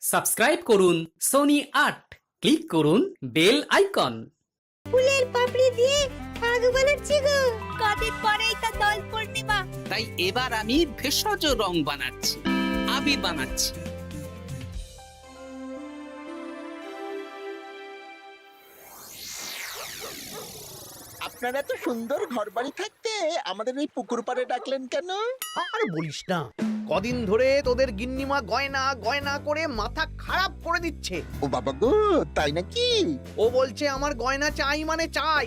Subscribe করুন Sony ৮, click করুন bell icon. ফুলের পাপড়ি দিয়ে শাক বানাচ্ছি গো। কদিন পরেই তো দোল পূর্ণিমা। তাই এবার আমি ভেষজ রং বানাচ্ছি, আবির বানাচ্ছি। আপনারা এত সুন্দর ঘরবাড়ি থাকতে আমাদের এই পুকুর পাড়ে ডাকলেন কেন? আর বলিস না, কদিন ধরে তোদের গিন্নিমা গয়না গয়না করে মাথা খারাপ করে দিচ্ছে। ও বাবা গো, তাই নাকি? ও বলছে আমার গয়না চাই মানে চাই।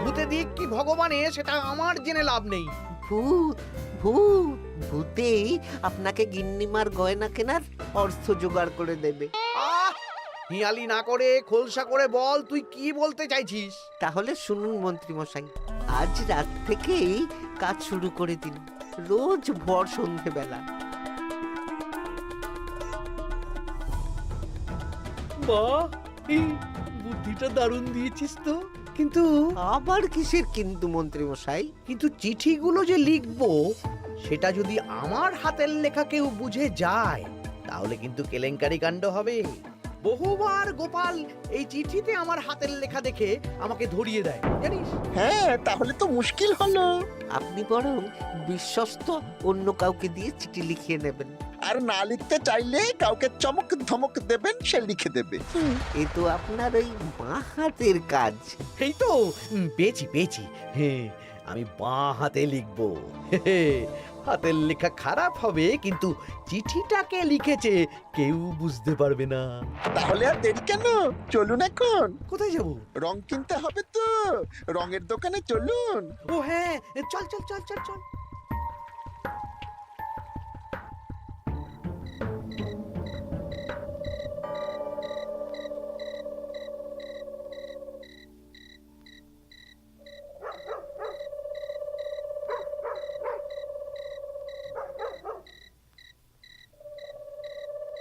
ভূতে দিক কি ভগবানে সেটা আমার জেনে লাভ নেই। ভূত ভূত ভূতেই আপনাকে গিন্নিমার গয়না কেনার অর্থ জোগাড় করে দেবে। আহ, হিয়ালি না করে খোলসা করে বল তুই কি বলতে চাইছিস। তাহলে শুনুন মন্ত্রী মশাই, আজ রাত থেকেই কাজ শুরু করে দিন, রোজ ভর সন্ধেবেলা। বাহ, এই বুদ্ধিটা দারুণ দিয়েছিস তো। কিন্তু আবার কিসের কিন্তু মন্ত্রী মশাই? কিন্তু চিঠিগুলো যে লিখবো সেটা যদি আমার হাতের লেখা কেউ বুঝে যায় তাহলে কিন্তু কেলেঙ্কারি কাণ্ড হবে। বহুবার গোপাল এই চিঠিতে আমার হাতের লেখা দেখে আমাকে ধরিয়ে দেয় জানিস। হ্যাঁ, তাহলে তো মুশকিল হলো। আপনি বরং বিশ্বস্ত অন্য কাউকে দিয়ে চিঠি লিখিয়ে নেবেন। আর না লিখতে চাইলে কাউকে চমক ধমক দেবেন, সে লিখে দেবে। এ তো আপনার ওই বাঁ হাতের কাজ। এই তো পেয়েছি পেয়েছি। হ্যাঁ, আমি বাঁ হাতে লিখবো। হাতের লেখা খারাপ হবে কিন্তু চিঠিটাকে লিখেছে কেউ বুঝতে পারবে না। তাহলে আর দেরি কেন, চলুন এখন। কোথায় যাব? রং কিনতে হবে তো, রঙের দোকানে চলুন। ও হ্যাঁ, চল চল চল চল চল।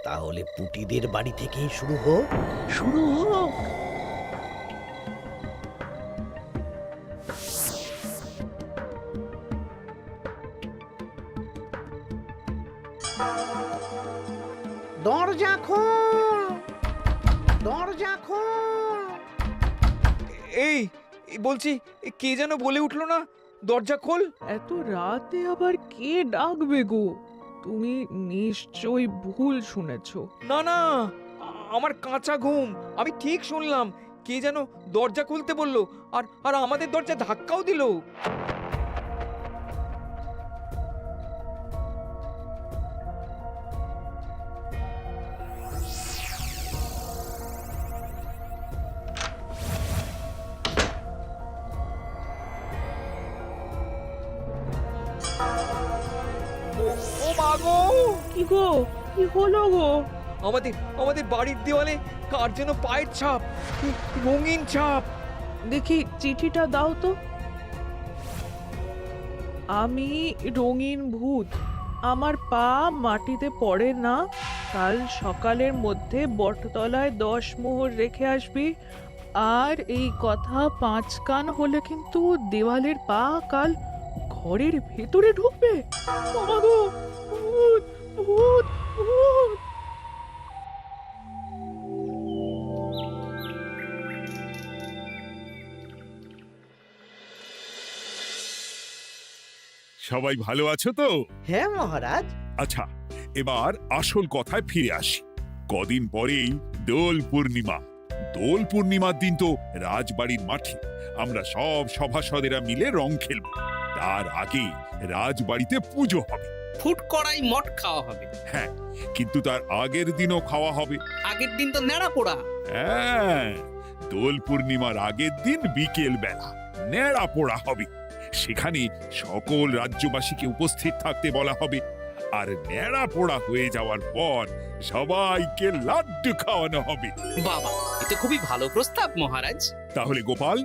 তাহলে পুটিদের বাড়ি থেকেই শুরু হোক। শুরু হোক। দরজা খোল, দরজা খোল। এই বলছি, কে যেন বলে উঠলো না, দরজা খোল। এত রাতে আবার কে ডাকবে গো? তুমি নিশ্চয়ই ভুল শুনেছো। না না, আমার কাঁচা ঘুম, আমি ঠিক শুনলাম। কে যেন দরজা খুলতে বললো, আর আর আমাদের দরজা ধাক্কাও দিল। ও মা গো! কি গো, কি হলো গো? আমাদের আমাদের বাড়ির দেওয়ালে কার যেন পায়ের ছাপ, রঙিন ছাপ। দেখি চিঠিটা দাও তো। আমি রঙিন ভূত, আমার পা মাটিতে পড়ে না। কাল সকালের মধ্যে বটতলায় 10 মোহর রেখে আসবি। আর এই কথা 5 কান হলে কিন্তু দেওয়ালের পা কাল ঘরের ভেতরে ঢুকবে। ও মা গো, ভূত ভূত ভূত! সবাই ভালো আছো তো? হ্যাঁ মহারাজ। আচ্ছা, এবার আসল কথায় ফিরে আসি। কদিন পরেই দোল পূর্ণিমা। দোল পূর্ণিমার দিন তো রাজবাড়ির মাঠে আমরা সব সভাসদেরা মিলে রং খেলব। তার আগে রাজবাড়িতে পুজো হবে। ফুট কড়াই মট খাওয়া হবে। হ্যাঁ, কিন্তু তার আগের দিনও খাওয়া হবে। আগের দিন তো নেড়া পোড়া। হ্যাঁ, দোল পূর্ণিমার আগের দিন বিকেল বেলা নেড়া পোড়া হবে। সেখানে সকল রাজ্যবাসীকে উপস্থিত থাকতে বলা হবে। আর নেড়া পোড়া হয়ে যাওয়ার পর সবাইকে লাড্ডু খাওয়ানো হবে। বাবা, এটা খুবই ভালো প্রস্তাব মহারাজ। তাহলে গোপাল,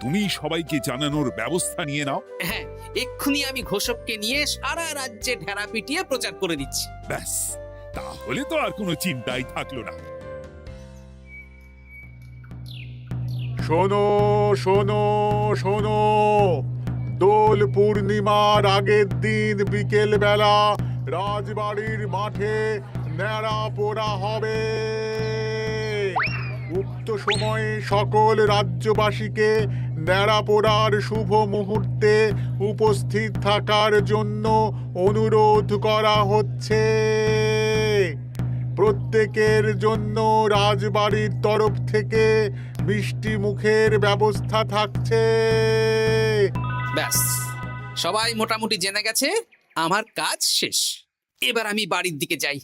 তুমি সবাইকে জানানোর ব্যবস্থা নিয়ে নাও। হ্যাঁ, এক্ষুনি আমি ঘোষককে নিয়ে সারা রাজ্যে ঢেরা পিটিয়ে প্রচার করে দিচ্ছি। ব্যাস, তাহলে তো আর কোনো চিন্তাই থাকলো না। শোনো শোনো শোনো, দোল পূর্ণিমার আগের দিন বিকেল বেলা রাজবাড়ির মাঠে নেড়া পোড়া হবে। নির্দিষ্ট সময়ে সকল রাজ্যবাসীকে ন্যাড়াপোড়ার শুভ মুহূর্তে উপস্থিত থাকার জন্য অনুরোধ করা হচ্ছে। প্রত্যেকের জন্য রাজবাড়ির তরফ থেকে মিষ্টি মুখের ব্যবস্থা থাকছে। ব্যাস, সবাই মোটামুটি জেনে গেছে আমার কাজ শেষ। এবার আমি বাড়ির দিকে যাই,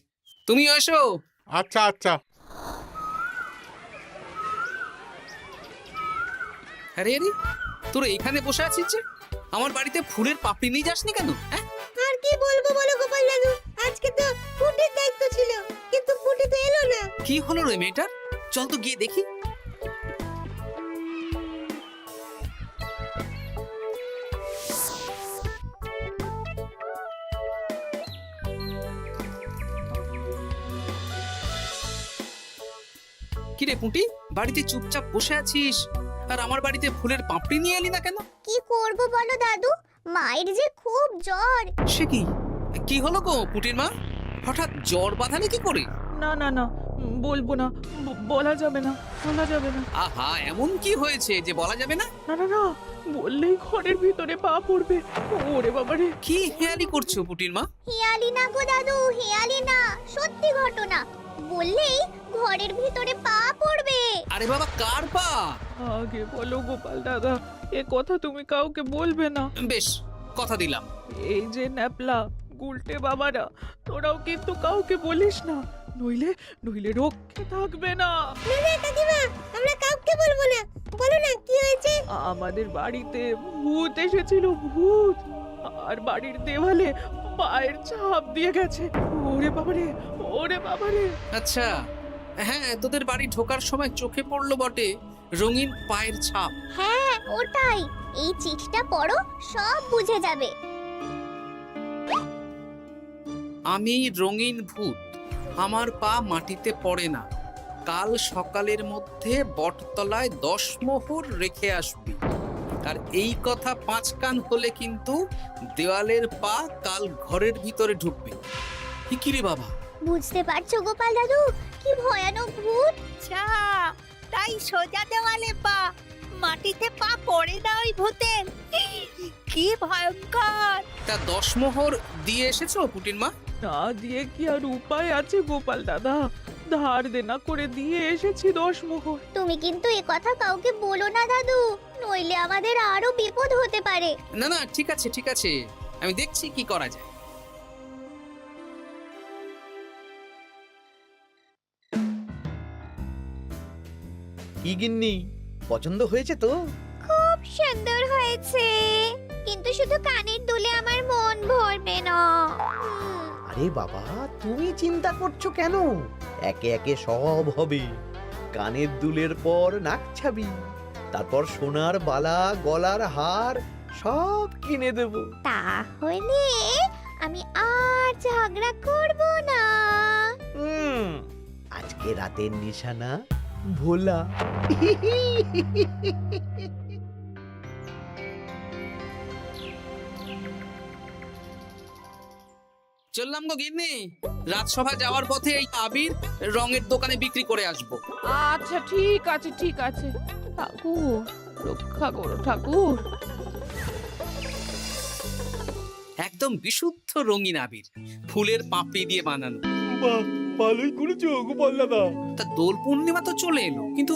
তুমিও এসো। আচ্ছা আচ্ছা। আরে আরে, তোরা এখানে বসে আছিস যে? আমার বাড়িতে ফুলের পাপড়ি নিয়ে যাসনি কেন? হ্যাঁ, আর কি বলবো বলো গোপাল দাদু, আজকে তো ফুটের দায়িত্ব ছিল, কিন্তু ফুটে তো এলো না। কি হলো রে মেয়েটার? চল তো গিয়ে দেখি। কিরে পুঁটি, বাড়িতে চুপচাপ বসে আছিস আর আমার বাড়িতে ফুলের পাপড়ি নিয়ে এলি না কেন? কি করব বলো দাদু, মায়ের যে খুব জ্বর। সে কি, কি হলো গো পুঁটির মা? হঠাৎ জ্বর বাঁধালে কি করে? না না না, বলবো না, বলা যাবে না, বলা যাবে না। আহা, এমন কি হয়েছে যে বলা যাবে না? না না না, বললেই ঘরের ভিতরে পা পড়বে। ওরে বাবারে! কি হেয়ালি করছো পুঁটির মা? হেয়ালি না গো দাদু, হেয়ালি না, সত্যি ঘটনা। বললেই ঘরের ভিতরে পা পড়বে। আরে বাবা, কার পা? আগে বলো গোপাল দাদা, এ কথা তুমি কাউকে বলবে না। বেশ, কথা দিলাম। এই যে ন্যাপলা গুলটে বাবারা, তোরাও কিন্তু কাউকে বলিস না, নইলে নইলে রক্ষে থাকবে না। না না কাকিমা, আমরা কাউকে বলবো না। বলো না কি হয়েছে? আমাদের বাড়িতে ভূত এসেছিল, ভূত, আর বাড়ির দেওয়ালে পায়ের ছাপ দিয়ে গেছে। ওরে বাবারে, ওরে বাবারে! আচ্ছা, হ্যাঁ, তোদের বাড়ি ঢোকার সময় চোখে পড়লো বটে রঙিন পায়ের ছাপ। হ্যাঁ ওটাই, এই চিঠিটা পড়ো, সব বুঝে যাবে। আমি রঙিন ভূত, আমার পা মাটিতে পড়ে না। কাল সকালের মধ্যে বটতলায় 10 মোহর রেখে আসবি। আর এই কথা 5 কান হলে কিন্তু দেওয়ালের পা কাল ঘরের ভিতরে ঢুকবে। কি রে বাবা? বুঝতে পারছো গোপাল দাদু, কি ভয়ানক ভূত। আচ্ছা, তাই সোজা দেওয়ালে পা, মাটিতে পা পড়ে না ওই ভূতের। কি ভয়ঙ্কর! তা 10 মোহর দিয়ে এসেছো পুটির মা? না দিয়ে কি আর উপায় আছে গোপাল দাদা? ধার দেনা করে দিয়ে এসেছি 10 মোহর। তুমি কিন্তু এ কথা কাউকে বলো না দাদু, নইলে আমাদের আরো বিপদ হতে পারে। না না, ঠিক আছে ঠিক আছে, আমি দেখছি কি করা যায়। কি গিন্নি, পছন্দ হয়েছে তো? খুব সুন্দর হয়েছে, কিন্তু শুধু কানের দুলে আমার মন ভরবে না। আরে বাবা, তুমি চিন্তা করছো কেন? একে একে সব হবে। কানের দুলের পর নাক ছাবি, তারপর সোনার বালা, গলার হার সব কিনে দেব। তাহলে আমি আর ঝগড়া করব না। আজকে রাতের নিশানা ভোলা। চললাম গো গিন্নি, রাজসভা যাওয়ার পথে এই আবির রঙের দোকানে বিক্রি করে আসবো। আচ্ছা ঠিক আছে, ঠিক আছে। ঠাকুর রক্ষা করো, ঠাকুর। একদম বিশুদ্ধ রঙিন আবির, ফুলের পাপড়ি দিয়ে বানানো। ভালোই করেছো গোপাল দাদা। তা দোল পূর্ণিমা তো চলে এলো, কিন্তু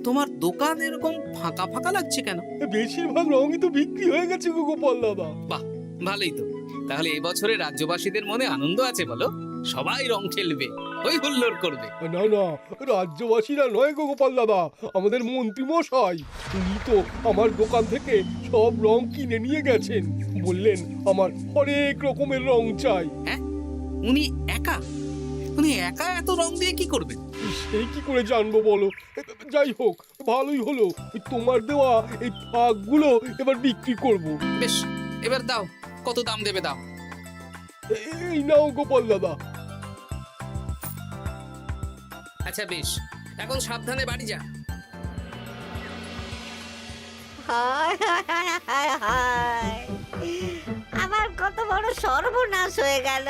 তোমার দোকান এরকম ফাঁকা ফাঁকা লাগছে কেন? বেশিরভাগ রঙই তো বিক্রি হয়ে গেছে গো গোপাল দাদা। বাহ, ভালোই তো। তাহলে এবছরে রাজ্যবাসীদের মনে আনন্দ আছে বলো? সবাই রং খেলবে, ওই হুল্লোড় করবে। না না, রাজ্যবাসীরা নয় গো গোপাল দাদা, আমাদের মন্ত্রী মশাই, উনি তো আমার দোকান থেকে সব রং কিনে নিয়ে গেছেন। বললেন আমার অনেক রকমের রং চাই। হ্যাঁ, উনি একা এত রং দিয়ে কি করবেন? সেই কি করে জানবো বলো? যাই হোক, ভালোই হলো, তোমার দেওয়া এই ফাঁকগুলো এবার বিক্রি করব। বেশ, এবার দাও, কত দাম দেবে দাও। এই নাও গোপাল দাদা। আচ্ছা বেশ, এখন সাবধানে বাড়ি যা। হায় হায় হায় হায় হায়, আমার কত বড় সর্বনাশ হয়ে গেল।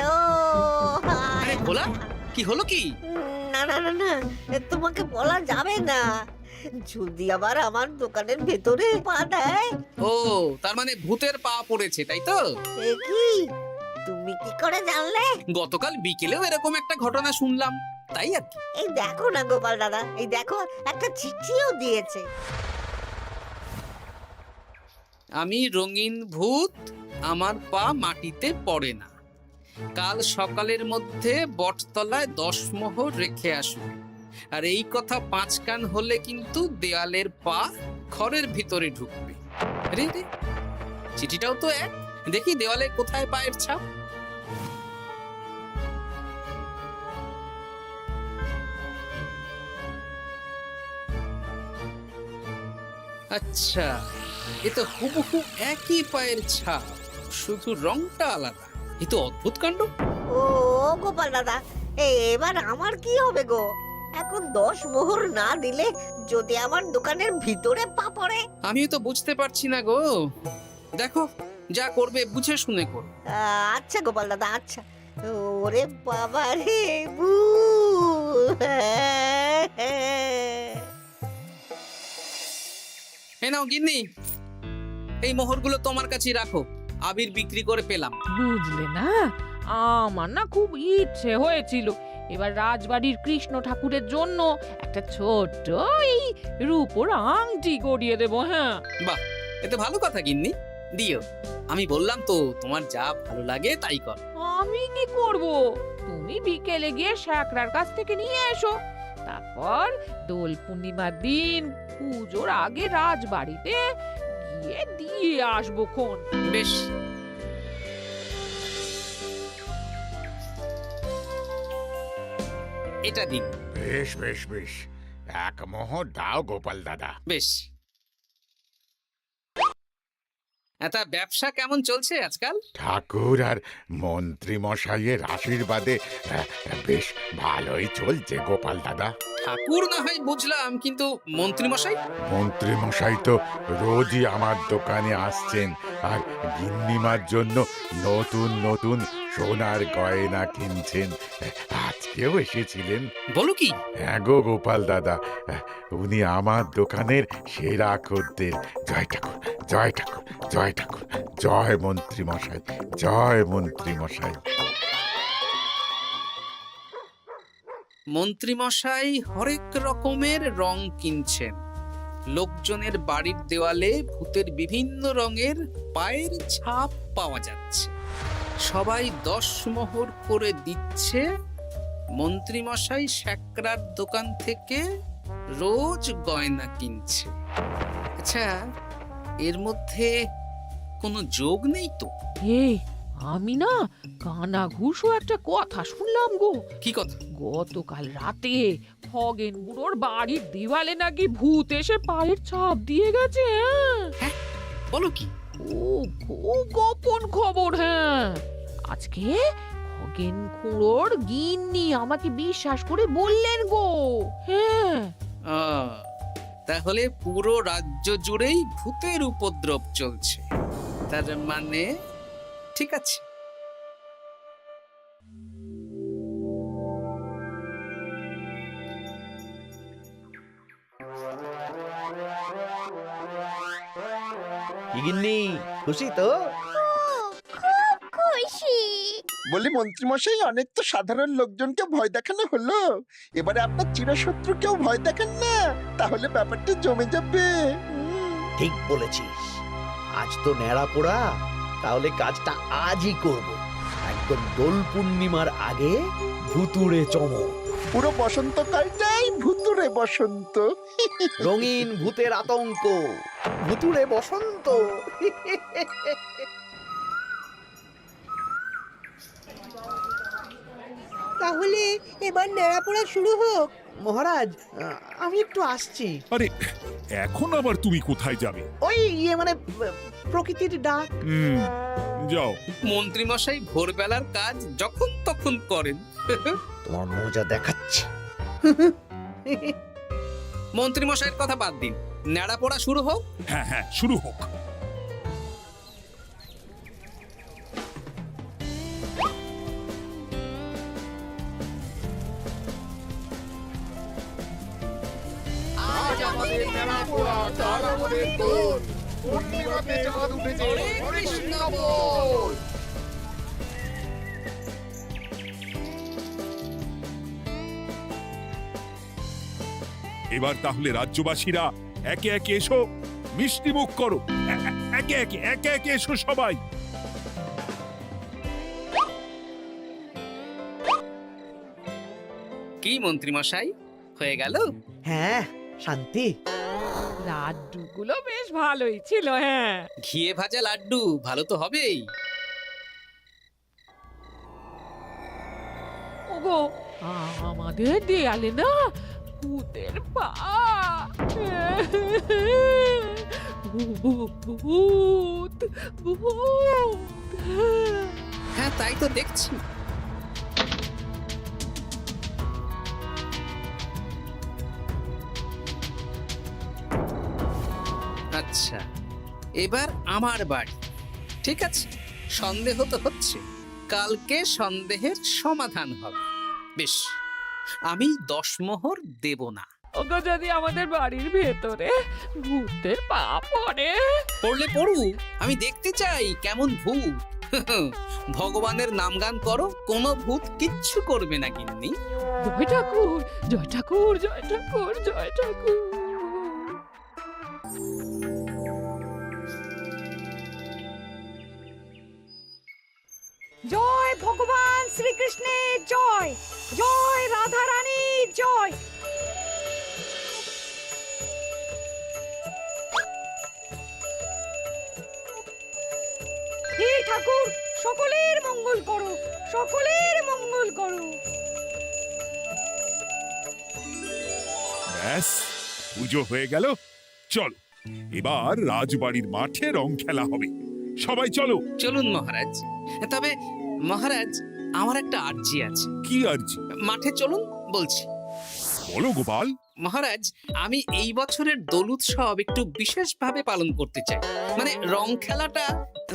আরে ভোলা, কি হলো কি? না না না না তোমাকে বলা যাবে না। যদি আবার আমার দোকানের ভেতরে পা দেয়। ও তার মানে ভূতের পা পড়েছে তাই তো? এ কি, তুমি কি করে জানলে? গতকাল বিকেলেও এরকম একটা ঘটনা শুনলাম, তাই আর কি। এই দেখো না গোপাল দাদা, এই দেখো একটা চিঠিও দিয়েছে। আমি রঙিন ভূত, আমার পা মাটিতে পড়ে না, কাল সকালের মধ্যে বটতলায় 10 মোহর রেখে আসবে। আর এই কথা 5 কান হলে কিন্তু দেয়ালের পা ঘরের ভিতরে ঢুকবে। রে রে, চিঠিটাও তো এক, দেখি দেওয়ালে কোথায় পায়ের ছাপ। আচ্ছা, এ তো হুবহু একই পায়ের ছাপ, শুধু রংটা আলাদা। এ তো অদ্ভুত কাণ্ড। ও গোপাল দাদা, এবার আমার কি হবে গো? এখন 10 মোহর না দিলে যদি আমার দোকানের ভিতরে পা পড়ে? আমিও তো বুঝতে পারছি না গো। দেখো, যা করবে বুঝে শুনে করো। আচ্ছা গোপাল দাদা, আচ্ছা। ওরে বাবা রে, বু এ নাও গিন্নি, এই মোহরগুলো তোমার কাছেই রাখো, আবির বিক্রি করে পেলাম। বুঝলে না, আমার না খুব ইচ্ছে হয়েছিল এবার রাজবাড়ির কৃষ্ণ ঠাকুরের জন্য একটা ছোট্ট এই রূপোর আংটি গড়িয়ে দেবো। হ্যাঁ, বাহ, এ তো ভালো কথা গিন্নি, দিও। আমি বললাম তো, তোমার যা ভালো লাগে তাই কর। আমি কি করব? তুমি বিকেলে গিয়ে শ্যাকরার কাছ থেকে নিয়ে এসো, তারপর দোল পূর্ণিমার দিন পুজোর আগে রাজবাড়িতে গিয়ে দিয়ে আসবো খন। বেশ, এটা দিন। বেশ বেশ বেশ, 1 মোহর দাও গোপাল দাদা। বেশ। এটা ব্যবসা কেমন চলছে আজকাল? ঠাকুর আর মন্ত্রী মশাইয়ের আশীর্বাদে বেশ ভালোই চলছে গোপাল দাদা। ঠাকুর না হয় বুঝলাম, কিন্তু মন্ত্রী মশাই? মন্ত্রী মশাই তো রোজই আমার দোকানে আসছেন আর গিন্নিমার জন্য নতুন নতুন সোনার গয়না কিনছেন। আজকেও এসেছিলেন। বলো কি? হ্যাঁ গো গোপাল দাদা, উনি আমার দোকানের সেরা খদ্দের। জয় ঠাকুর, জয় ঠাকুর, জয় ঠাকুর, জয় মন্ত্রী মশাই, জয় মন্ত্রী মশাই। মন্ত্রী মশাই হরেক রকমের রং কিনছেন। লোকজনের বাড়ির দেওয়ালে ভূতের বিভিন্ন রঙের পায়ের ছাপ পাওয়া যাচ্ছে। সবাই 10 মোহর করে দিচ্ছে। মন্ত্রী মশাই শ্যাকরার দোকান থেকে রোজ গয়না কিনছে। আচ্ছা, এর মধ্যে কোনো যোগ নেই তো? এই, আমি না কানা ঘুষো একটা কথা শুনলাম গো। কি কথা? গতকাল রাতে খগেন বুড়োর বাড়ির দেওয়ালে নাকি ভূত এসে পায়ের ছাপ দিয়ে গেছে। হ্যাঁ, বলো কি? ও খুব গোপন খবর। হ্যাঁ, আজকে খগেন খুড়োর গিন্নি আমাকে বিশ্বাস করে বললেন গো। হ্যাঁ, তাহলে পুরো রাজ্য জুড়েই ভূতের উপদ্রব চলছে। তার মানে ঠিক আছে। গিন্নি, খুশি তো? খুব খুশি। বলি মন্ত্রী মশাই, অনেক তো সাধারণ লোকজনকে ভয় দেখানো হলো, এবারে আপনার চিরশত্রুকেও ভয় দেখান না, তাহলে ব্যাপারটা জমে যাবে। ঠিক বলেছিস, আজ তো ন্যাড়া পোড়া, তাহলে কাজটা আজই করব। একদম দোল পূর্ণিমার আগে ভুতুড়ে চমক। পুরো বসন্তকালটাই ভুতুরে বসন্ত। রঙিন ভূতের আতঙ্ক, ভুতুড়ে বসন্ত। তাহলে এবার নেড়াপোড়া শুরু হোক। মহারাজ, আমি একটু আসছি। আরে, এখন আবার তুমি কোথায় যাবে? ওই মানে প্রকৃতির ডাক। যাও। মন্ত্রী মশাই ভোরবেলার কাজ যখন তখন করেন। তোমার মজা দেখাচ্ছি। মন্ত্রী মশাইয়ের কথা বাদ দিন, নেড়া পড়া শুরু হোক। হ্যাঁ হ্যাঁ, শুরু হোক। আমাদের নেড়া পোড়া, কাল আমাদের দোল। পূর্ণিমাতে চাঁদ উঠেছে, হরে হরে কৃষ্ণ কৃষ্ণ বল। বল। এবার তাহলে রাজ্যবাসীরা একে একে এসো, মিষ্টি মুখ করো। একে একে এসো সবাই। কি মন্ত্রী মশাই, হয়ে গেল? হ্যাঁ, শান্তি। লাড্ডুগুলো বেশ ভালোই ছিল, হ্যাঁ। ঘিয়ে ভাজা লাড্ডু ভালো তো হবেই। ওগো, আমাদের দেয়ালে না ভূতের পা। ভূত ভূত। হ্যাঁ, তাই তো দেখছি। আচ্ছা, এবার আমার বাড়ি। ঠিক আছে, সন্দেহ তো হচ্ছে, কালকে সন্দেহের সমাধান হবে। বেশ, আমি 10 মোহর দেব না। ওগো, যদি আমাদের বাড়ির ভেতরে ভূতের পা পড়ে? পড়লে পড়ুক, আমি দেখতে চাই কেমন ভূত। ভগবানের নামগান করো, কোনো ভূত কিচ্ছু করবে না গিন্নি। জয় ঠাকুর, জয় ঠাকুর, জয় ঠাকুর, জয় ঠাকুর। জয় ভগবান শ্রীকৃষ্ণের জয়, জয় রাধা রানীর জয়। হে ঠাকুর, সকলের মঙ্গল করো, সকলের মঙ্গল করো। ব্যাস, পুজো হয়ে গেল। চলো, এবার রাজবাড়ির মাঠে রং খেলা হবে। সবাই চলো। চলুন মহারাজ। তবে মহারাজ, আমার একটা আর্জি আছে। কি আরজি? মাঠে চলুন বলছি। বলো গোপাল। মহারাজ, আমি এই বছরের দোল উৎসব একটু বিশেষভাবে পালন করতে চাই। মানে রং খেলাটা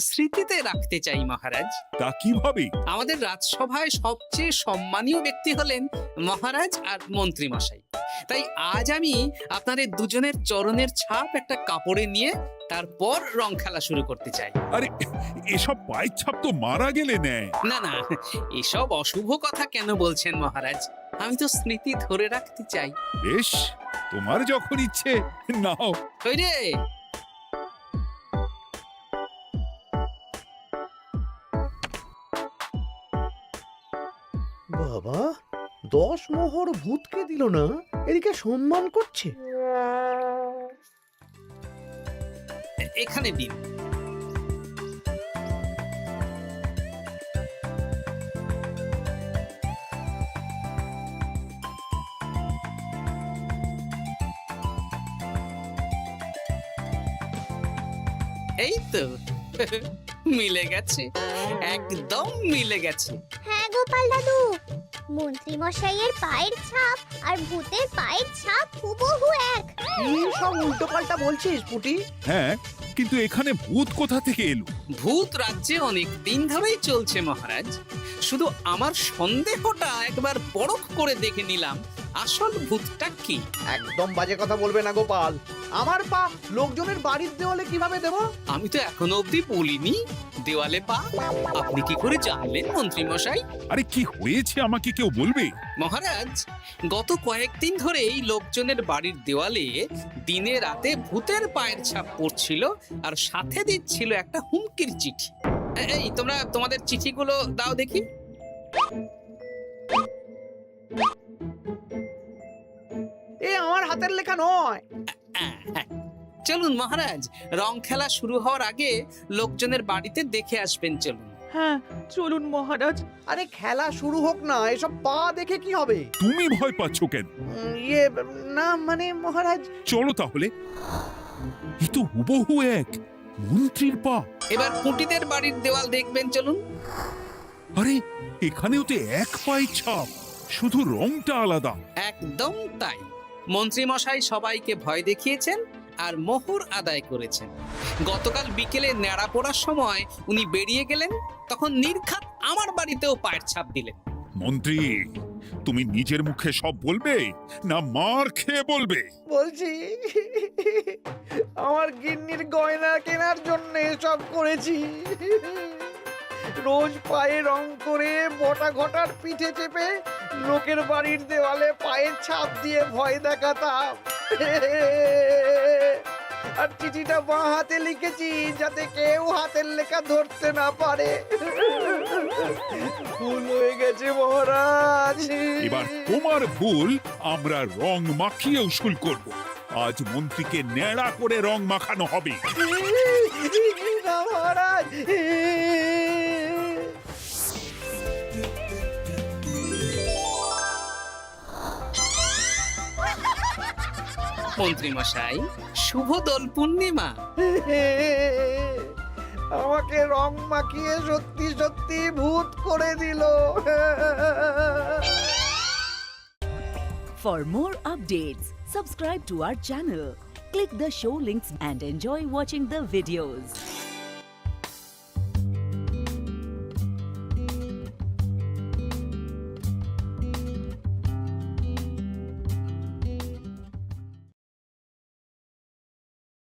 স্মৃতিতে রাখতে চাই মহারাজ। তা কিভাবে? আমাদের রাজসভায় সবচেয়ে সম্মানীয় ব্যক্তি হলেন মহারাজ আর মন্ত্রী মশাই। তাই আজ আমি আপনাদের দুজনের চরণের ছাপ একটা কাপড়ে নিয়ে তারপর রং খেলা শুরু করতে চাই। আরে, এসব পায়ের ছাপ তো মারা গেলে নেয়। না না, এসব অশুভ কথা কেন বলছেন মহারাজ? আমি তো স্মৃতি ধরে রাখতে চাই। বেশ, তোমার যখন ইচ্ছে নাও। ওই রে, বাবা, 10 মোহর ভূতকে দিল না, এদিকে সম্মান করছে। এখানে দিন। এই তো মিলে গেছে, একদম মিলে গেছে। হ্যাঁ গোপাল দাদু, মন্ত্রী মশাইয়ের পায়ের ছাপ আর ভূতের পায়ের ছাপ হুবহু এক। কি সব উল্টো পাল্টা বলছিস পুটি? হ্যাঁ, কিন্তু এখানে ভূত কোথা থেকে এলো? ভূত রাজ্যে অনেক দিন ধরেই চলছে মহারাজ। শুধু আমার সন্দেহটা একবার পরখ করে দেখে নিলাম, আসল ভূতটা কি। একদম বাজে কথা বলবে না গোপাল। আমার পা লোকজনের বাড়ির দেওয়ালে কিভাবে দেব? আমি তো এখনো অবধি বলিনি দেওয়ালে পা। আপনি কি করে জানলেন মন্ত্রী মশাই? আরে, কি হয়েছে আমাকে কেউ বলবে? মহারাজ, গত কয়েকদিন ধরেই লোকজনের বাড়ির দেওয়ালে দিনে রাতে ভূতের পায়ের ছাপ পড়ছিল, আর সাথে দিচ্ছিল একটা হুমকির চিঠি। এই তোমরা তোমাদের চিঠিগুলো দাও দেখি। এ আমার হাতের লেখা নয়। চলুন মহারাজ, রং খেলা শুরু হওয়ার আগে লোকজনের বাড়িতে দেখে আসবেন। চলুন। হ্যাঁ, চলুন মহারাজ। আরে খেলা শুরু হোক না, এসব পা দেখে কি হবে? তুমি ভয় পাচ্ছ কেন? ইয়ে, না মানে মহারাজ। চলো তাহলে। এ তো হুবহু এক মন্ত্রীর পা। এবার পুঁটিদের বাড়ির দেওয়াল দেখবেন। চলুন। আরে, এখানেও তো এক পায়ের ছাপ, শুধু রংটা আলাদা। একদম তাই। মন্ত্রী মশাই সবাইকে ভয় দেখিয়েছেন আর মোহর আদায় করেছেন। গতকাল বিকেলে ন্যাড়া পড়ার সময় উনি বেরিয়ে গেলেন, তখন নির্ঘাত আমার বাড়িতেও পায়ের ছাপ দিলেন। মন্ত্রী, তুমি নিজের মুখে সব বলবে না মার খেয়ে বলবে? বলছি আমার গিন্নির গয়না কেনার জন্য সব করেছি। রোজ পায়ে রং করে বটা ঘটার পিঠে চেপে লোকের বাড়ির দেওয়ালে পায়ের ছাপ দিয়ে ভয় দেখাতাম। আর চিঠিটা বাঁ হাতে লিখেছি যাতে কেউ হাতের লেখা ধরতে না পারে। ভুল হয়ে গেছে মহারাজ। এবার তোমার ভুল আমরা রং মাখিয়ে উসুল করব। আজ মন্ত্রীকে ন্যাড়া করে রং মাখানো হবে। না মহারাজ। মন্ত্রী মশাই, শুভ দোল পূর্ণিমা। আমাকে রং মাখিয়ে সত্যি সত্যি ভূত করে দিল। For more updates, subscribe to our channel, click the show links and enjoy watching the videos.